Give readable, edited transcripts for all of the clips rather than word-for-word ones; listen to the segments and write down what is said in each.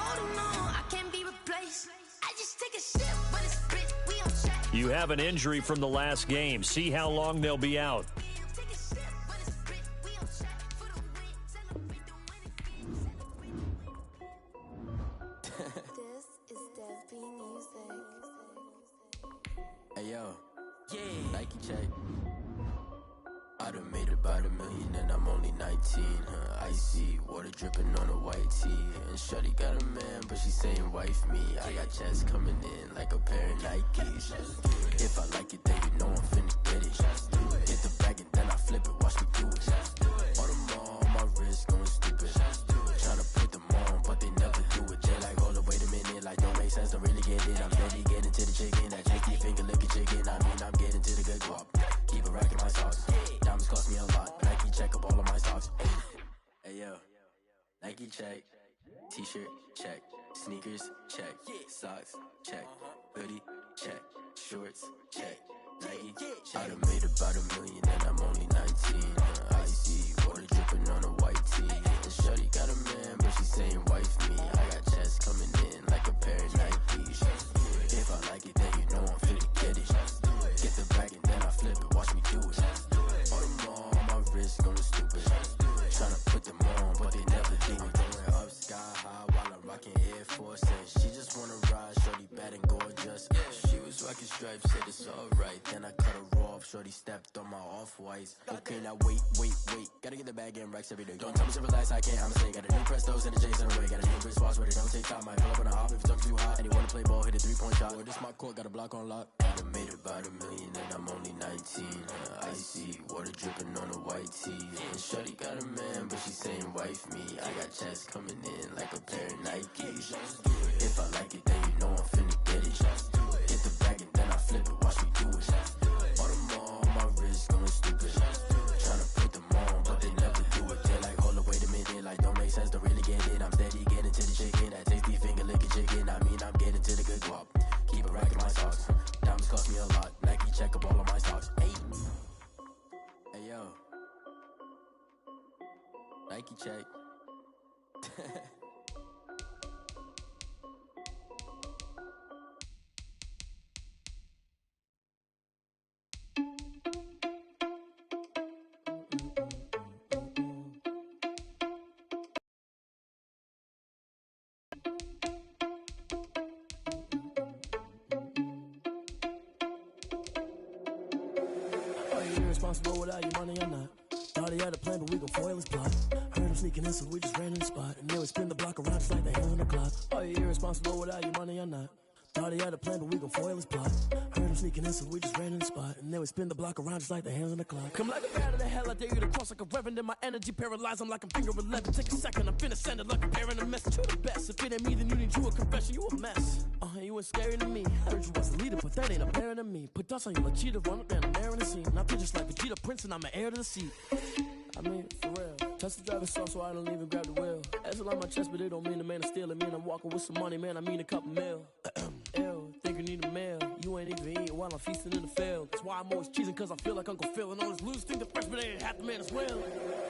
holding on, I can't be replaced. I just take a sip, but it's spit, we on track. You have an injury from the last game. See how long they'll be out. Hey yo, yeah, Nike check. I done made about $1 million and I'm only 19. Icy water dripping on a white tee. And shorty got a man, but she saying wife me. I got checks coming in like a pair of Nikes. If I like it, then you know I'm finna get it. Get the bag and then I flip it, watch me do it. All them on my wrist going stupid. Tryna put them on, but they never do it. They like, hold up, wait a minute, like don't make sense, don't really get it. I'm steady getting to the chicken, that tricky finger licking chicken. I mean, I'm getting to the good guap. Keep a rack in my socks. Diamonds cost me a lot, but Nike check up all of my stocks. Hey yo, Nike check. T-shirt check. Sneakers check. Socks check. Hoodie check. Shorts check. Nike I done made about $1 million and I'm only 19. Icy water dripping on a white tee. And shorty got a man, but she saying wife me. I got checks coming in like a pair of Nikes. If I like it, then you know I'm finna get it. Get the bag and then I flip it, watch me do it. All them on my wrist going stupid. Tryna put them on, but they never do it. Going up sky high while I'm rocking Air Force. And she just wanna ride, shorty bad and gorgeous. She was rocking stripes, said it's alright. Then I cut her off, shorty stepped on my off-whites. Okay, now wait. Gotta get the bag and racks every day. Don't tell me to relax, I can't, I'ma say. Got a new Prestos and a J's in the way. Got a new Chris Watch, but it don't take time. Might pull up on a hop if it talks too hot. And you wanna play ball, hit a 3-point shot. Or this my court, got a block on lock. I done made about $1 million and I'm only 19. Icy water dripping on a white tee. And shorty got a man, but she saying wife me. I got checks coming in like a pair of Nikes. If I like it, then you know I'm finna get it. Get the bag and then I flip it, watch me do it. All them on my wrist going stupid. Tryna put them on, but they never do it. They like, hold up, wait a minute, like don't make sense, don't really get it. I'm steady getting to the chicken, that tasty finger licking chicken. I mean, I'm getting to the good guap. Keep a rack in my socks. Diamonds cost me a lot. Nike check up all of my stocks. Hey yo, Nike check. Irresponsible without your money or not. Thought he had a plan, but we gon' foil his plot. Heard him sneaking in, so we just ran in the spot. And then we spin the block around just like the hands on the clock. Are you irresponsible without your money or not? Thought he had a plan, but we gon' foil his plot. Heard him sneaking in, so we just ran in the spot. And then we spin the block around just like the hands on the clock. Come like a bat of the hell, I dare you to cross like a reverend. In my energy paralyzed, I'm like I'm finger 11. Take a second, I'm finna send it like a parent a message. You the best, if it ain't me, then you need you a confession. You a mess, you ain't scary to me. Heard you was the leader, but that ain't apparent to me. Put dust on you like cheetah, run up down the air in the scene. I feel just like Vegeta Prince and I'm an heir to the seat. I mean, for real. Touch the driver's soft so I don't even grab the wheel. That's on my chest, but it don't mean the man is stealing. Mean I'm walking with some money, man, I mean a couple mil. Ew, think you need a meal. You ain't even eating while I'm feasting in the field. That's why I'm always cheesing, cause I feel like Uncle Phil. And all this loose think the freshman ain't half the man as well.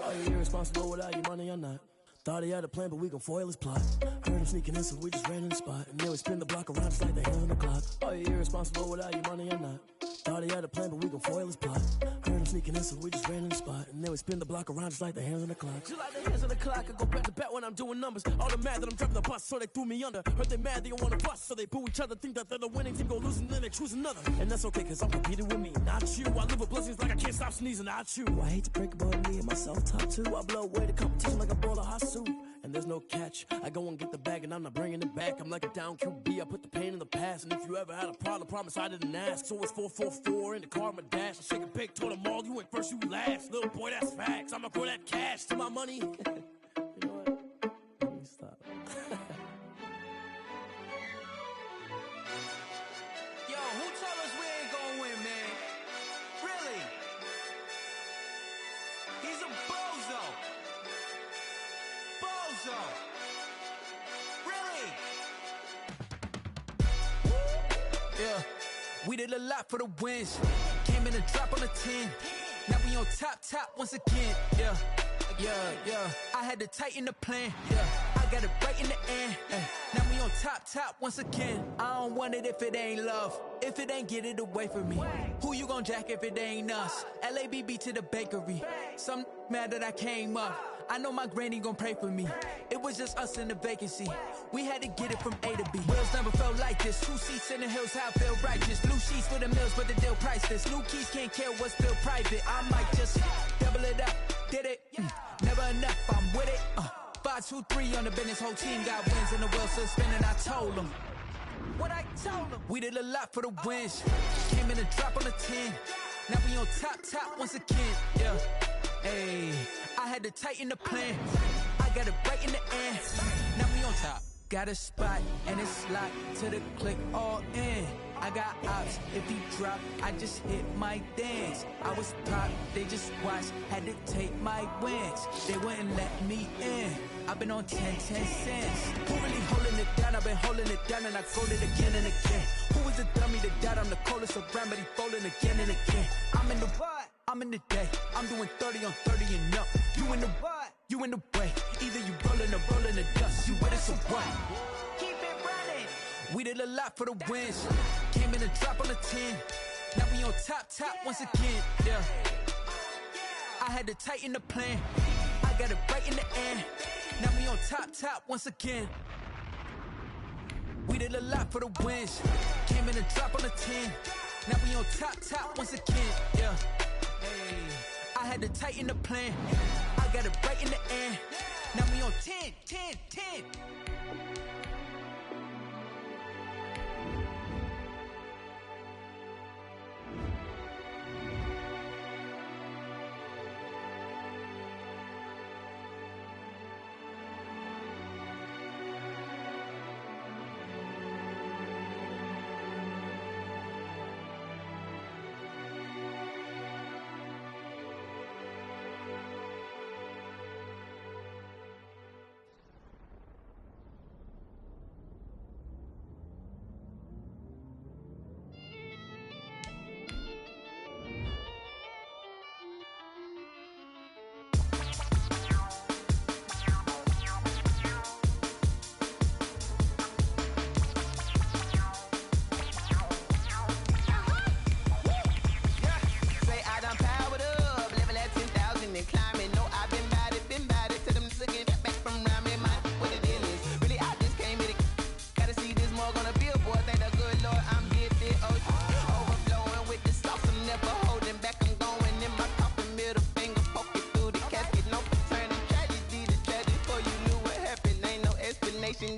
Are you irresponsible without your money or not? Thought he had a plan, but we gon' foil his plot. Heard him sneaking in, so we just ran in the spot. And then we spin the block around just like the hands on the clock. Are you irresponsible without your money or not? Thought he had a plan, but we gon' foil his plot. Heard him sneaking in, so we just ran in the spot. And then we spin the block around just like the hands on the clock. Just like the hands on the clock, I go back to back when I'm doing numbers. All the mad that I'm driving the bus, so they threw me under. Heard they mad, they don't wanna bust, so they boo each other. Think that they're the winning team, go lose, and then they choose another. And that's okay, cause I'm competing with me, not you. I live with blessings like I can't stop sneezing, not you. I hate to break about me and my self-talk too. I blow away the competition like a bowl of hot soup. And there's no catch. I go and get the bag and I'm not bringing it back. I'm like a down QB, I put the pain in the past. And if you ever had a problem, promise I didn't ask. So it's 444 in the car, my dash. I shake a big, told them all, you went first, you last. Little boy, that's facts. I'ma grow that cash to my money. You know what? Let me stop. Yo, who told us we ain't gonna win, man? Really? He's a bozo. Bozo. Really? Yeah, we did a lot for the wins. Came in a drop on a 10. Now we on top once again. Yeah. I had to tighten the plan. Yeah, I got it right in the end. Now we on top once again. I don't want it if it ain't love. If it ain't, get it away from me. Who you gon' jack if it ain't us? LABB to the bakery. Some mad that I came up. I know my granny gon' pray for me. It was just us in the vacancy. We had to get it from A to B. Wheels never felt like this. 2 seats in the hills, how I feel righteous. Blue sheets for the mills, but the deal priceless. New keys can't care what's still private. I might just double it up. Did it? Never enough, I'm with it. 5, 2, 3 on the business. Whole team got wins and the wheel still spinning. I told them what I told them. We did a lot for the wins. Came in a drop on the 10. Now we on top once again. Yeah. Hey, I had to tighten the plan. I got it right in the end. Now we on top. Got a spot and it's locked to the click all in. I got ops, if he drop, I just hit my dance. I was pop, they just watched, had to take my wins. They wouldn't let me in. I've been on 10 cents. Who really holding it down? I've been holding it down and I fold it again and again. Who is the dummy that died? I'm the coldest around, but he folding again and again. I'm in the what? I'm in the day. I'm doing 30 on 30 and up. You in the what? You in the way. Either you rolling the dust. You with us or what? Keep it running. We did a lot for the wins. Came in a drop on the 10. Now we on top once again. Yeah. I had to tighten the plan. I got it right in the end. Now we on top once again. We did a lot for the wins. Came in a drop on the 10. Now we on top once again. Yeah. Hey, I had to tighten the plan. I got it right in the end. Now we on 10.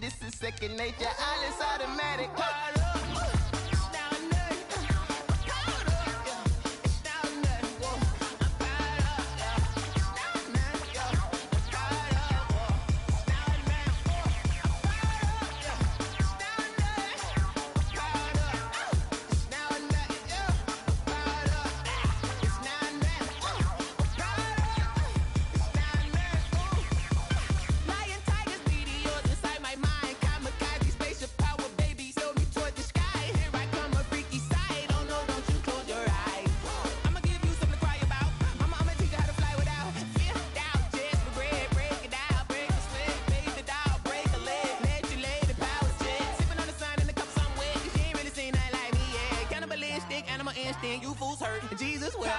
This is second nature, all is automatic. You fools hurt. Jesus will.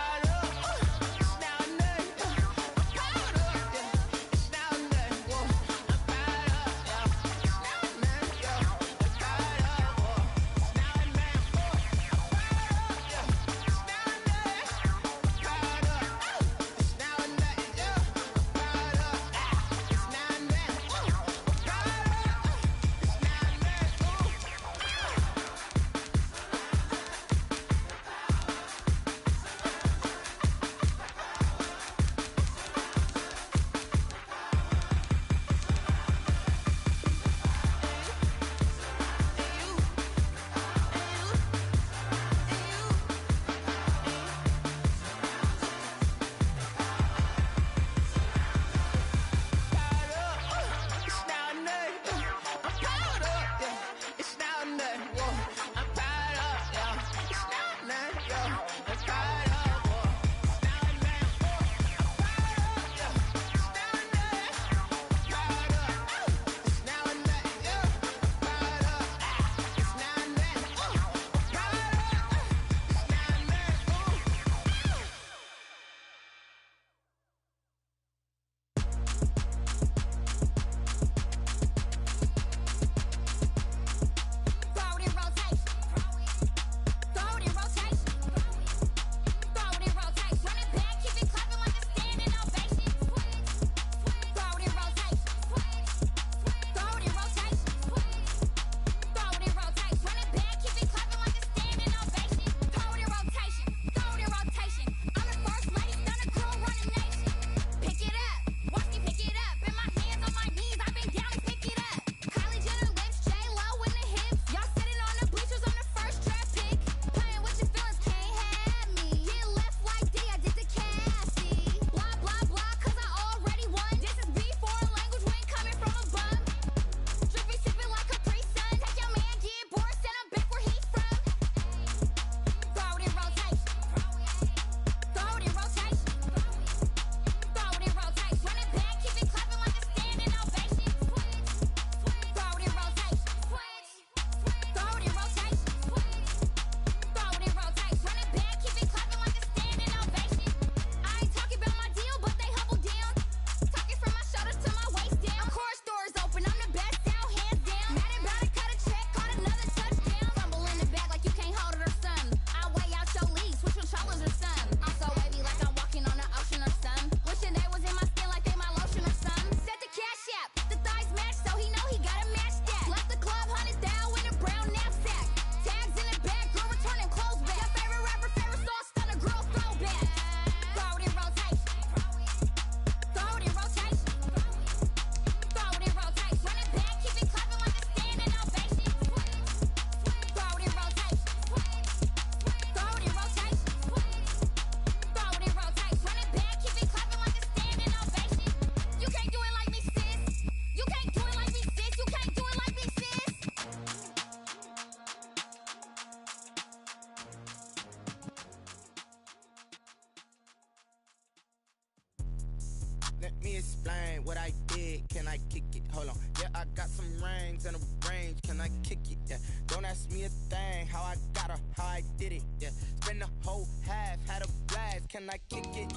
got some rings and a range, can I kick it? Yeah. Don't ask me a thing, how I got her, how I did it. Yeah. Spend the whole half, had a blast, can I kick it?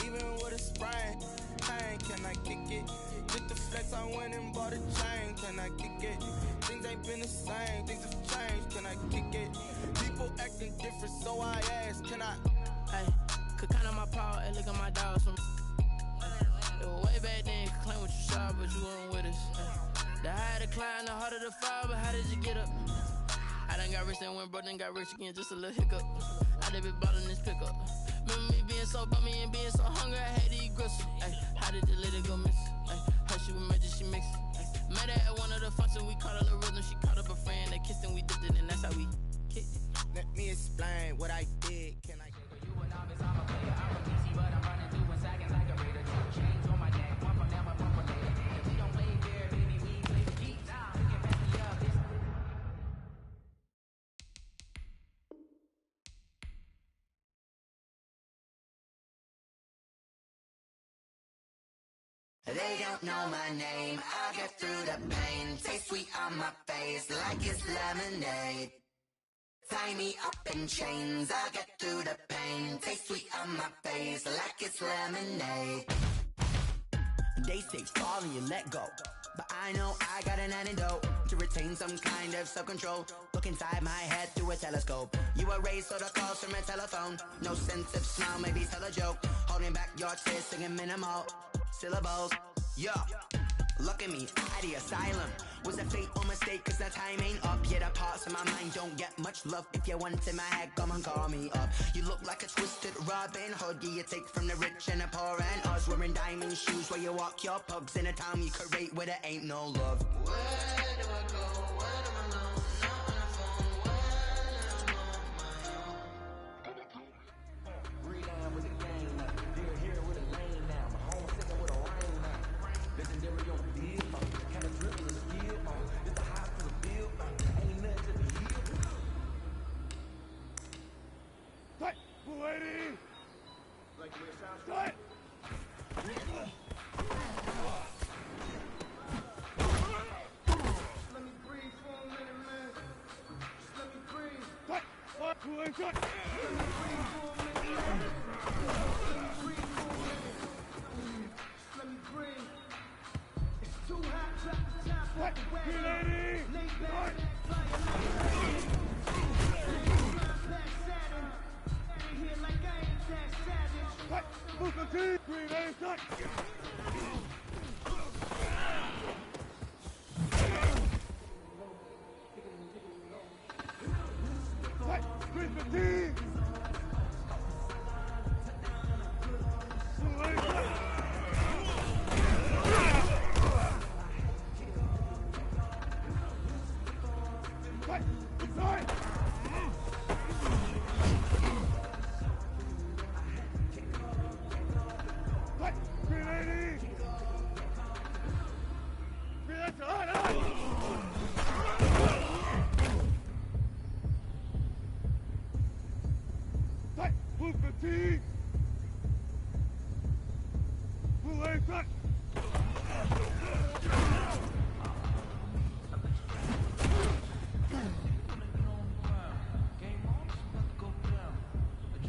Even with a sprain, pain, can I kick it? With the flex, I went and bought a chain, can I kick it? Things ain't been the same, things have changed, can I kick it? People acting different, so I ask, can I? Hey, could count on my power and look at my dogs from. It was way back then, could claim what you saw, but you weren't with us. The higher the climb, the harder the fall, but how did you get up? I done got rich and went broke, then got rich again, just a little hiccup. I done been bought in this pickup. Remember me being so bummy and being so hungry, I had to eat gristle. Ay, how did the lady go miss? Ay, her she was major, she mixed. Met her at one of the functions, we caught a little rhythm, she caught up a friend, they kissed and we dipped it, and that's how we kicked it. Let me explain what I did, can I? You a novice, I'm a player, I'm a DC, but I'm running through in seconds like a raider. Two chains on my neck, one from them, one from later. If we don't play fair, baby, we play for keeps. We can pass me up, this. They don't know my name, I'll get through the pain. Taste sweet on my face like it's lemonade. Tie me up in chains, I'll get through the pain. Taste sweet on my face like it's lemonade. They say fall and you let go, but I know I got an antidote to retain some kind of self-control. Look inside my head through a telescope. You erase all the calls from a telephone. No sense of smile, maybe tell a joke. Holding back your tears, singing minimal syllables. Yeah, look at me, at the asylum. Was a fate or mistake, cause the time ain't up. Yet the parts of my mind don't get much love. If you want in my head, come and call me up. You look like a twisted Robin Hood. You take from the rich and the poor and us. Wearing diamond shoes where you walk your pugs in a town you create where there ain't no love. Where do I go? When I'm alone? Not on the phone. When I'm on my own. Breathe down with the game now. Dear here with a lane now. My home singing with a rain now. Legendary on the deal. Kind of drip with a skill. It's the high for the bill. Ain't nothing to the heel. Tight, lady. Like the way it sounds. Tight. Let me breathe for a minute, man. Just let me breathe. Tight. Let me breathe for a minute, man. Let me breathe for a minute. Just let me breathe. It's too hot, drop the top off the wagon. Lay back, fly past Saturn. Ain't here like I ain't that savage. Right, move the team. Green, ain't tight. Right, green the team. Right, inside. Right, 380. 380. Right, move the team. Full aim, right.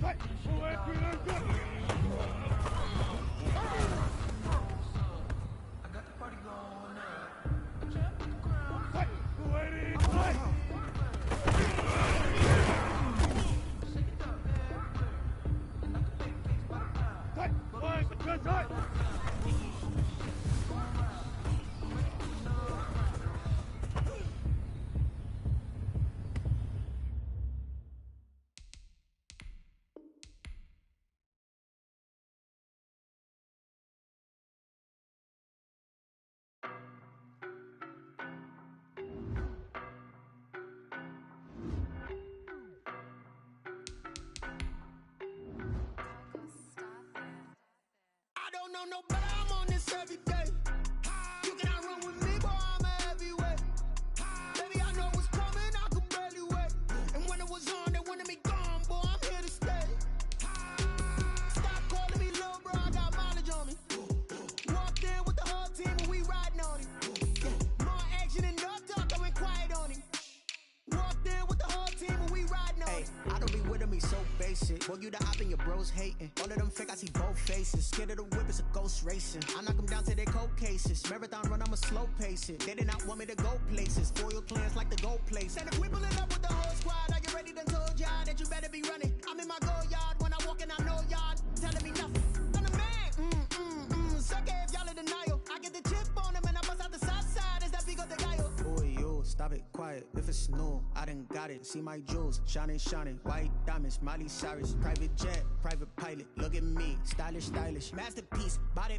Right, full aim, 380. Right, full 80. Right. Right, line, that's right. I don't know no better, I'm on this every day. You cannot run with me, boy, I'm a heavyweight. Baby, I know what's coming, I could barely wait. And when it was on, they wanted me gone, boy, I'm here to stay. Stop calling me little bro, I got mileage on me. Walked in with the whole team and we riding on it. More basic. Boy, you the op and your bros hating. All of them fake, I see both faces. Scared of the whip, it's a ghost racing. I knock them down to their cold cases. Marathon run, I'ma slow pace it. They did not want me to go places. Foil clans like the gold place. And if we pulling up with the whole squad, are you ready? Done told y'all that you better be running. I'm in my go yard. When I walk in, I know y'all telling me nothing. I'm the man. Suck it if y'all in denial. I get the chip on them and I bust out the south side. Is that big of the guy? Boy, yo, stop it, quiet. If it's new, I done got it. See my jewels, shining, shining. White diamonds, Miley Cyrus. Private jet, private pilot. Look at me, stylish, stylish. Masterpiece, body,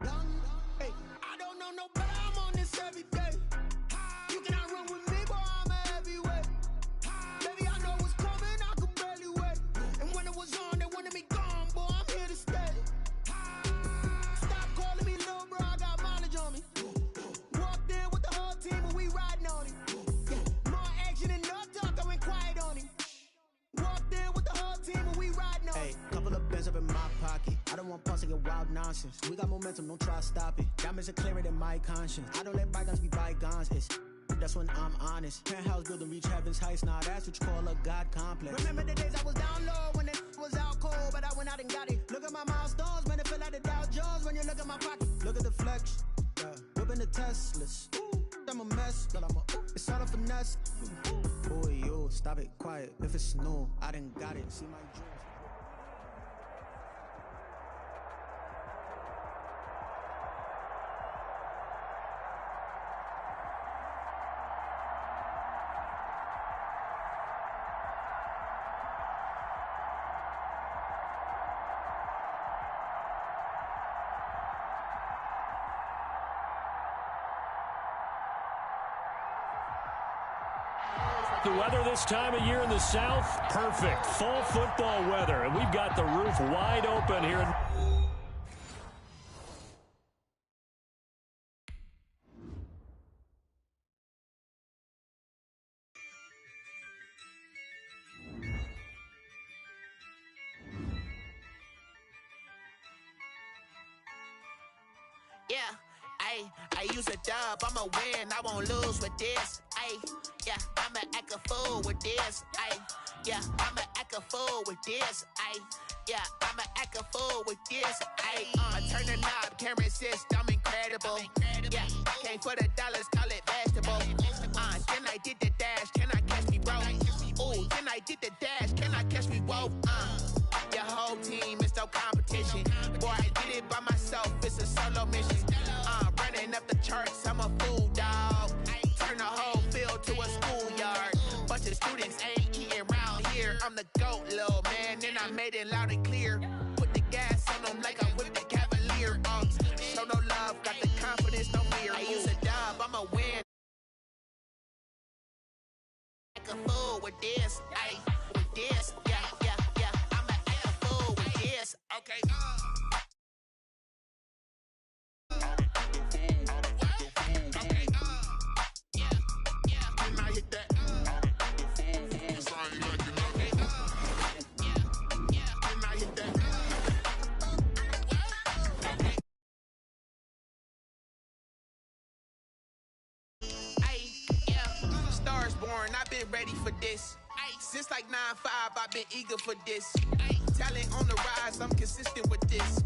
young. Hey, I don't know no better. I'm on this every day. You cannot run with me, boy. I'm a heavyweight. Baby, I know what's coming. I could barely wait. And when it was on, they wanted me gone, boy. I'm here to stay. Stop calling me little bro. I got mileage on me. Walked in with the whole team, and we riding on him. More action than no talk. I went quiet on him. Walked in with the whole team, and we riding on him. Hey, couple of bins up in my pocket. I don't want pulse to get wild nonsense. We got momentum, don't try to stop it. Diamonds are clearer than my conscience. I don't let bygones be bygones. That's when I'm honest. Penthouse building reach heaven's heights. Now that's what you call a God complex. Remember the days I was down low when it was out cold, but I went out and got it. Look at my milestones, man, it feel like the Dow Jones when you look at my pocket. Look at the flex, whipping the Teslas. I'm a mess, but it's all a finesse. Boy, yo, stop it, quiet. If it's new, I done got it. See my jewels. The weather this time of year in the South, perfect. Fall football weather, and we've got the roof wide open here. Yeah, I use a dub, I'ma win, I won't lose with this. Yeah, I'ma act a fool with this. Yeah, I'ma act a fool with this. Yeah, I'ma act a fool with this. I turn the knob, camera assist, I'm incredible. Yeah, came for the dollars, call it vegetable. Then I did the dash, can I catch me, bro? Ooh, then I did the dash, can I catch me, whoa? Your whole team is no competition. Boy, I did it by myself, it's a solo mission. Running up the charts, I'm a fool, dog. Turn the whole field to a schoolyard. Bunch of students ain't eating round here. I'm the GOAT, little man, and I made it loud and clear. Put the gas on them like I whipped the Cavalier. Show no love, got the confidence, no fear. I use a dub, I'ma win. Act a fool with this, with this, yeah. I'ma act a fool with this, okay. I've been ready for this. Since like 9-5, I've been eager for this. Talent on the rise, I'm consistent with this.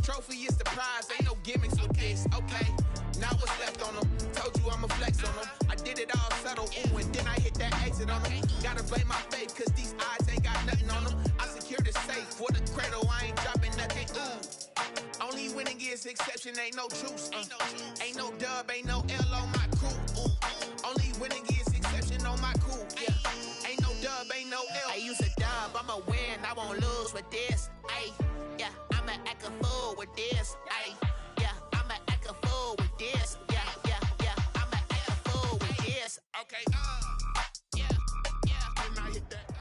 Trophy is the prize, ain't no gimmicks with this. Okay, now what's left on them? Told you I'ma flex on them. I did it all subtle, ooh, and then I hit that exit on them. Gotta blame my faith, cause these odds ain't got nothing on them. I secure the safe for the cradle, I ain't dropping nothing, ooh. Only winning is exception, ain't no truce. Ain't no dub, ain't no L on my crew. Ooh. Only winning is exception on my cool, yeah. Ain't no dub, ain't no L. I use a dub, I'ma win, I won't lose with this. Yeah, I'ma act a fool with this. Yeah, I'ma act a fool with this. Yeah, I'ma act a fool with this. Okay, yeah, when I hit that.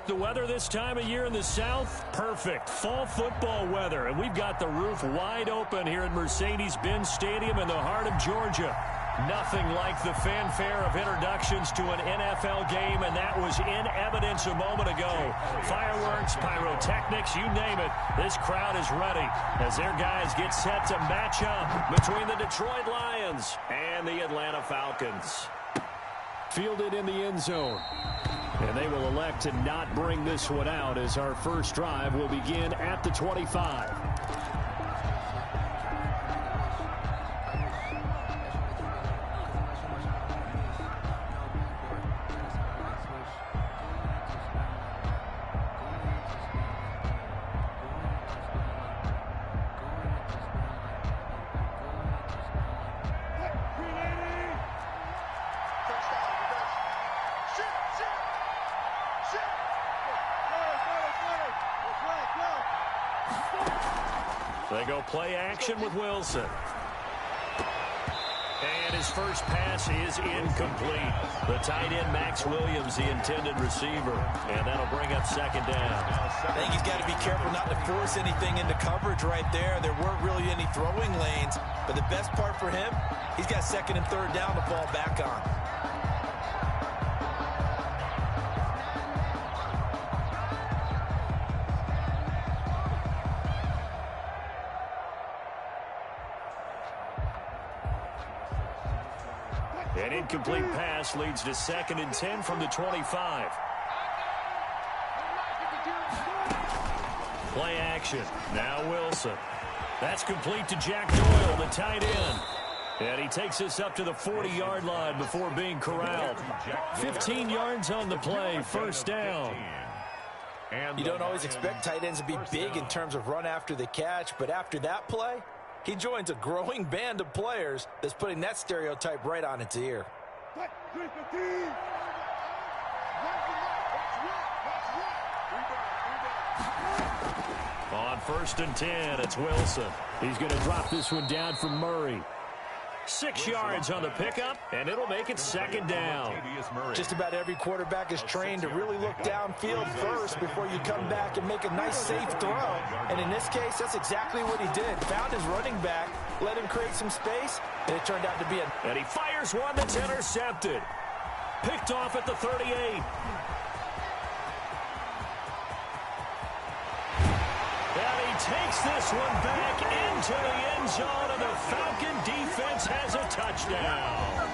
The weather this time of year in the South, perfect. Fall football weather, and we've got the roof wide open here at Mercedes-Benz Stadium in the heart of Georgia. Nothing like the fanfare of introductions to an NFL game, and that was in evidence a moment ago. Fireworks, pyrotechnics, you name it. This crowd is ready as their guys get set to match up between the Detroit Lions and the Atlanta Falcons. Fielded in the end zone. And they will elect to not bring this one out as our first drive will begin at the 25. They go play action with Wilson. And his first pass is incomplete. The tight end, Max Williams, the intended receiver. And that'll bring up second down. I think he's got to be careful not to force anything into coverage right there. There weren't really any throwing lanes. But the best part for him, he's got second and third down to fall back on. An incomplete pass leads to second and 10 from the 25. Play action. Now Wilson. That's complete to Jack Doyle, the tight end. And he takes this up to the 40-yard line before being corralled. 15 yards on the play, first down. You don't always expect tight ends to be big in terms of run after the catch, but after that play, he joins a growing band of players that's putting that stereotype right on its ear. On first and 10, it's Wilson. He's going to drop this one down from Murray. 6 yards on the pickup, and it'll make it second down. Just about every quarterback is trained to really look downfield first before you come back and make a nice, safe throw. And in this case, that's exactly what he did. Found his running back, let him create some space, and it turned out to be a... And he fires one that's intercepted. Picked off at the 38. And he takes this one back into the end zone, and the Falcon defense has a touchdown.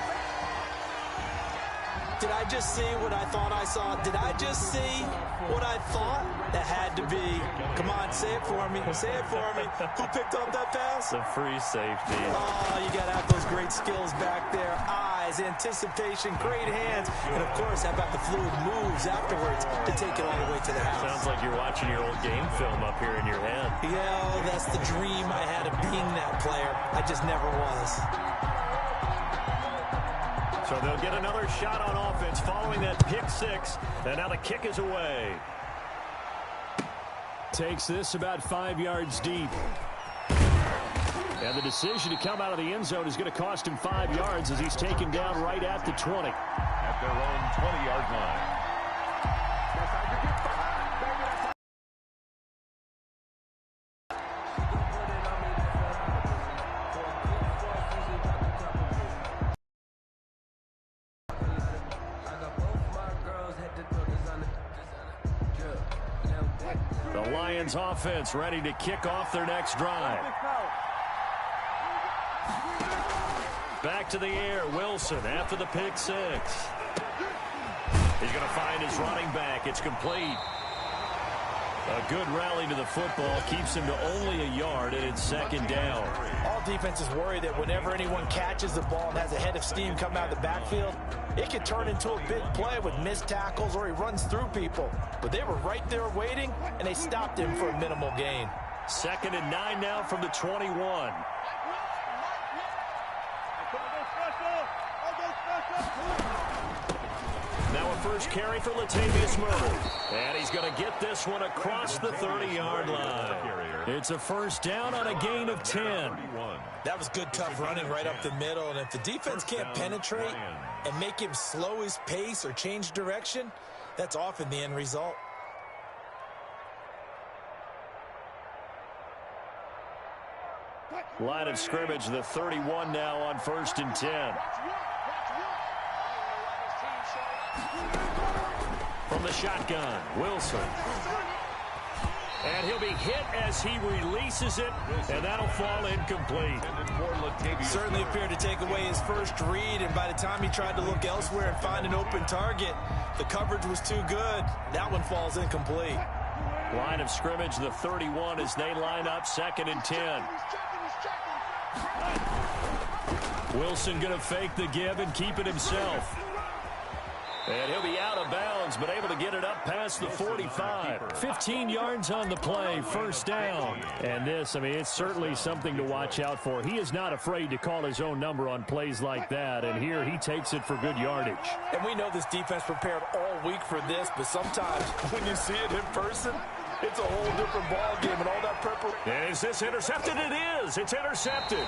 Did I just see what I thought I saw? Did I just see what I thought? That had to be. Come on, say it for me. Say it for me. Who picked up that pass? The free safety. Oh, you got to have those great skills back there. Eyes, anticipation, great hands. And, of course, how about the fluid moves afterwards to take it all the way to the house? Sounds like you're watching your old game film up here in your head. Yeah, that's the dream I had of being that player. I just never was. So they'll get another shot on offense following that pick six. And now the kick is away. Takes this about 5 yards deep. And the decision to come out of the end zone is going to cost him 5 yards as he's taken down right at the 20. At their own 20-yard line. The Lions offense ready to kick off their next drive. Back to the air, Wilson after the pick six. He's going to find his running back. It's complete. A good rally to the football keeps him to only a yard, and it's second down. All defenses worry that whenever anyone catches the ball and has a head of steam come out of the backfield, it could turn into a big play with missed tackles or he runs through people. But they were right there waiting, and they stopped him for a minimal gain. Second and 9 now from the 21. Now a first carry for Latavius Murray. And he's going to get this one across the 30-yard line. It's a first down on a gain of 10. That was good, tough running right up the middle. And if the defense can't penetrate and make him slow his pace or change direction, that's often the end result. Line of scrimmage, the 31 now on first and 10. From the shotgun, Wilson. And he'll be hit as he releases it, and that'll fall incomplete. Certainly appeared to take away his first read, and by the time he tried to look elsewhere and find an open target, the coverage was too good. That one falls incomplete. Line of scrimmage, the 31, as they line up 2nd and 10. Wilson going to fake the give and keep it himself. And he'll be out of bounds, but able to get it up past the 45. 15 yards on the play, 1st down. And this, I mean, it's certainly something to watch out for. He is not afraid to call his own number on plays like that, and here he takes it for good yardage. And we know this defense prepared all week for this, but sometimes when you see it in person, it's a whole different ball game, and all that preparation. Is this intercepted? It is. It's intercepted.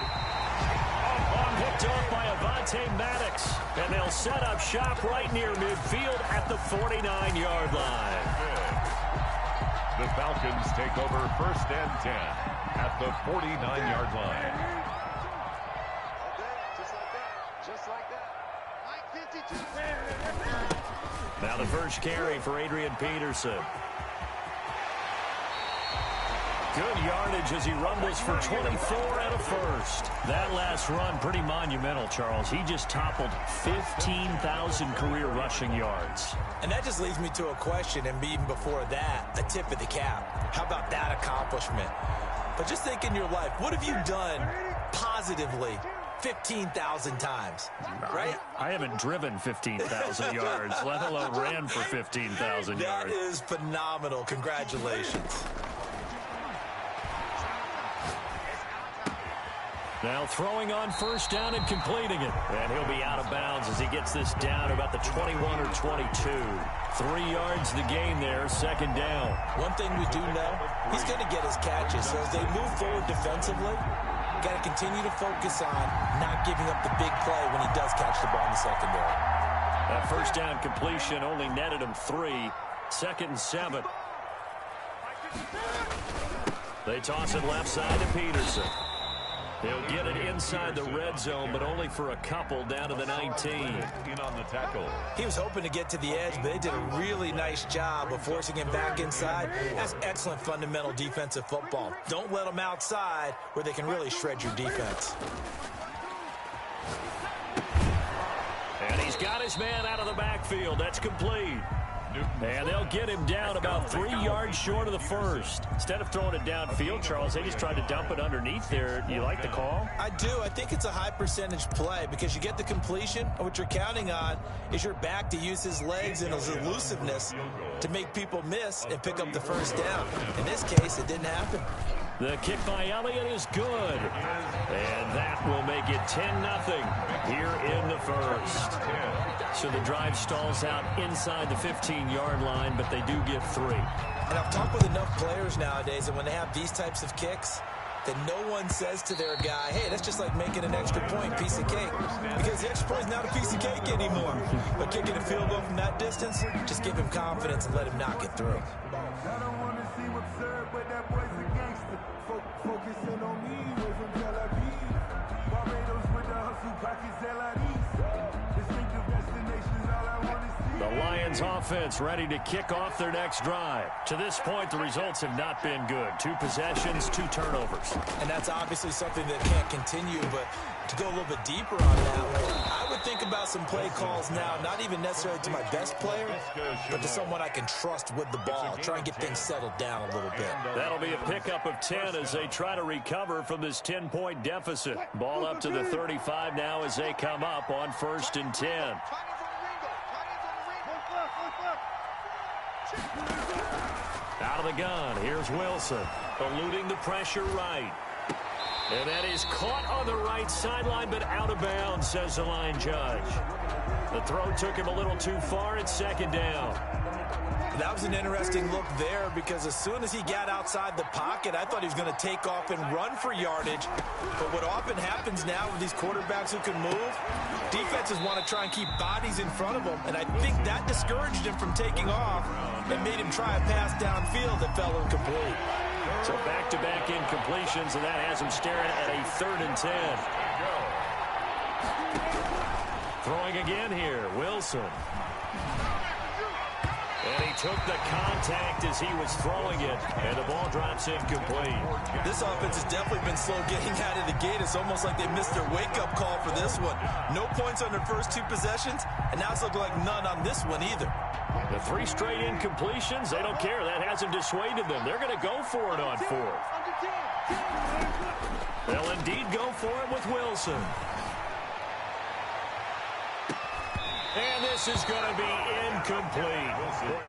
Picked off by Avonte Maddox, and they'll set up shop right near midfield at the 49-yard line. The Falcons take over 1st and 10 at the 49-yard line. Just like that. Now the first carry for Adrian Peterson. Good yardage as he rumbles for 24 and a first. That last run, pretty monumental, Charles. He just toppled 15,000 career rushing yards. And that just leads me to a question, and even before that, a tip of the cap. How about that accomplishment? But just think in your life, what have you done positively 15,000 times, right? I haven't driven 15,000 yards, let alone ran for 15,000 yards. That is phenomenal. Congratulations. Now throwing on 1st down and completing it. And he'll be out of bounds as he gets this down about the 21 or 22. 3 yards the gain there, 2nd down. One thing we do know, he's going to get his catches. So as they move forward defensively, got to continue to focus on not giving up the big play when he does catch the ball in the secondary. That 1st down completion only netted him 3. 2nd and 7. They toss it left side to Peterson. He'll get it inside the red zone, but only for a couple down to the 19. In on the tackle. He was hoping to get to the edge, but they did a really nice job of forcing him back inside. That's excellent fundamental defensive football. Don't let them outside where they can really shred your defense. And he's got his man out of the backfield. That's complete. And they'll get him down about 3 yards short of the first. Instead of throwing it downfield, Charles, they just tried to dump it underneath there. Do you like the call? I do. I think it's a high percentage play because you get the completion, and what you're counting on is your back to use his legs and his elusiveness to make people miss and pick up the 1st down. In this case, it didn't happen. The kick by Elliott is good. And that will make it 10-0 here in the first. So the drive stalls out inside the 15-yard line, but they do get 3. And I've talked with enough players nowadays, and when they have these types of kicks, that no one says to their guy, hey, that's just like making an extra point, piece of cake. Because the extra point is not a piece of cake anymore. But kicking a field goal from that distance, just give him confidence and let him knock it through. I don't want to seem absurd, but that boy's a gangster. Focusing on me, way from Tel Aviv. Barbados with the hustle, pockets LIDs. Distinctive destinations, all I want to see. The Lions offense ready to kick off their next drive. To this point, the results have not been good. 2 possessions, 2 turnovers. And that's obviously something that can't continue, but to go a little bit deeper on that, I would think about some play calls now, not even necessarily to my best player, but to someone I can trust with the ball. Try and get things settled down a little bit. That'll be a pickup of 10 as they try to recover from this 10-point deficit. Ball up to the 35 now as they come up on 1st and 10. Out of the gun, here's Wilson, eluding the pressure right. And that is caught on the right sideline, but out of bounds, says the line judge. The throw took him a little too far. It's 2nd down. That was an interesting look there because as soon as he got outside the pocket, I thought he was going to take off and run for yardage. But what often happens now with these quarterbacks who can move, defenses want to try and keep bodies in front of them. And I think that discouraged him from taking off and made him try a pass downfield that fell incomplete. So back-to-back incompletions, and that has him staring at a 3rd and 10. Throwing again here, Wilson. And he took the contact as he was throwing it, and the ball drops incomplete. This offense has definitely been slow getting out of the gate. It's almost like they missed their wake-up call for this one. No points on their first 2 possessions, and now it's looking like none on this one either. The 3 straight incompletions, they don't care. That hasn't dissuaded them. They're going to go for it on 4th. They'll indeed go for it with Wilson. And this is going to be incomplete.